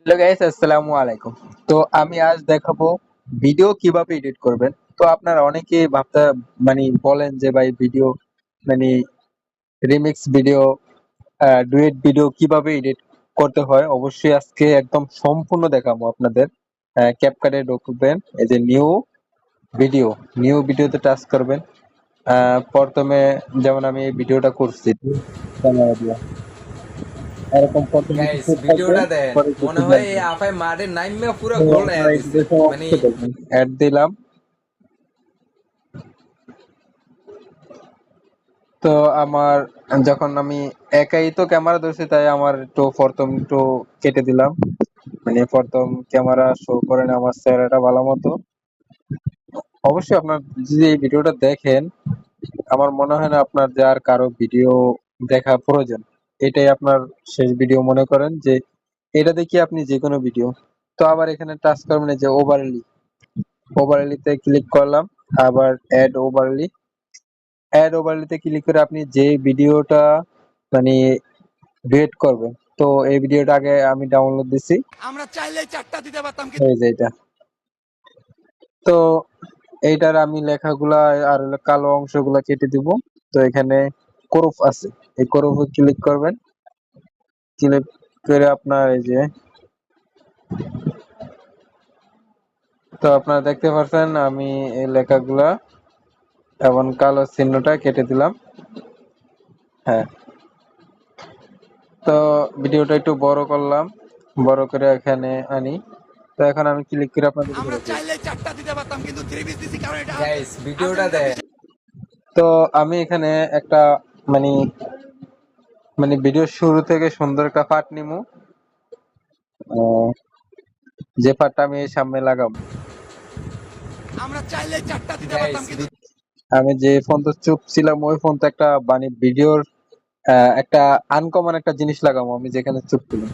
Hello guys, আসসালামু আলাইকুম। তো আমি আজ দেখাবো ভিডিও কিভাবে এডিট করবেন। তো আপনারা অনেকেই ভাবতে বলেন যে ভাই ভিডিও মানে রিমিক্স ভিডিও, ডুয়েট ভিডিও কিভাবে এডিট করতে হয়। অবশ্যই আজকে একদম সম্পূর্ণ দেখাবো আপনাদের। ক্যাপকাটে ঢুকবেন, এই যে নিউ ভিডিওতে টাচ করবেন। প্রথমে যেমন আমি এই ভিডিওটা করছি ক্যামেরা দিয়ে, এরকম প্রথমে গাইস কিছু থাকবে, ভিডিওটা দেন পরে কিছু মনে হয় এই দেখবেন। আফাই মাঠে নাইমে পুরো তো গোল আপনারা লাইয়া এই দিছে ভিডিও মানে। সমস্ত দেখবেন, অ্যাড দিলাম। তো আমার যখন আমি একাই তো ক্যামেরা ধরছি, তাই আমার একটু প্রথম একটু কেটে দিলাম। প্রথম ক্যামেরা শো করে না আমার চেহারাটা ভালো মতো। অবশ্যই আপনার যদি এই ভিডিওটা দেখেন, আমার মনে হয় না আপনার যে আর কারো ভিডিও দেখা প্রয়োজন। এটাই আপনার শেষ ভিডিও মনে করেন যে এটা দেখি আপনি যে কোনো ভিডিও। তো আবার এখানে টাচ করবেন, এই যে ওভারলিতে ক্লিক করলাম। আবার অ্যাড ওভারলিতে ক্লিক করে আপনি যে ভিডিওটা মানে ডুয়েট করবেন। তো এই ভিডিওটা আগে আমি ডাউনলোড দিছি, আমরা চাইলেই চারটা দিতে পারতাম এই যে এটা। তো এইটার আমি লেখাগুলা আর হলো কালো অংশগুলা কেটে দিব। তো এখানে ক্রপ আছে, এই ক্রপে ক্লিক করবেন। ক্লিক করে আপনার এই যে, তো আপনারা দেখতে পাচ্ছেন আমি এই লেখাগুলা এবং কালো চিহ্নটা কেটে দিলাম। হ্যাঁ, তো ভিডিওটা একটু বড় করলাম, বড় করে এখানে আনি। তো এখন আমি ক্লিক করে আপনাদের আমরা করে দিই। চাইলেই চারটা দিতে পারতাম কিন্তু 3 পিস দিছি কারণ এটা গাইস ভিডিওটা আর্জেন্টিনা দেন। বিশেষ। তো আমি এখানে একটা মানে ভিডিওর শুরু থেকে সুন্দর একটা পার্ট নিমু, যে পার্টটা আমি এই সামনে লাগাবো। আমরা চাইলেই চারটা দিতে গাইস পারতাম কিন্তু আমি যে ফোন তো চুপ ছিলাম, ওই ফোন তো একটা ভিডিওর একটা আনকমন একটা জিনিস লাগাবো আমি যেখানে চুপ ছিলাম,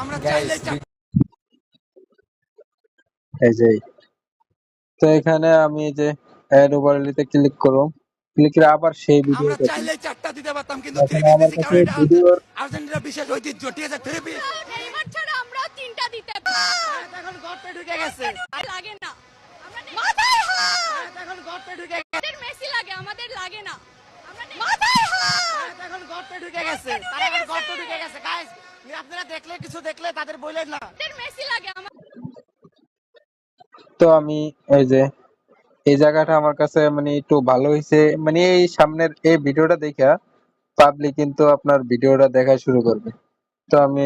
আমরা গাইস চাইলেই চারটা। এই যে। তো এখানে আমি এই যে অ্যাড ওভারলিতে ক্লিক করব, ক্লিক করে আবার সেই আমরা ভিডিওটা চাইলেই চারটা দিতে পারতাম কিন্তু 3 এখানে পিস আমার দিছি কাছে কারণ এটা ভিডিওর আর্জেন্টিনা বিশেষ ঐতিহ্য। ঠিক আছে 3 পিস নেইমার ছাড়া আমরা তিনটা দিতে এখন গর্তে ঢুকে গেছে। লাগে না। মাথায় হাত। এখন গর্তে ঢুকে গেছে। আমাদের মেসি লাগে, আমাদের লাগে না। মাথায় হাত। এখন গর্তে ঢুকে গেছে। তারা এখন গর্তে ঢুকে গেছে গাইস। আপনারা দেখলে কিছু দেখলে তাদের বলেন না। আমাদের মেসি লাগে। তো আমি এই যে এই জায়গাটা আমার কাছে একটু ভালো হয়েছে, এই সামনের এই ভিডিওটা দেখা পাবলিক কিন্তু আপনার ভিডিওটা দেখা শুরু করবে। তো আমি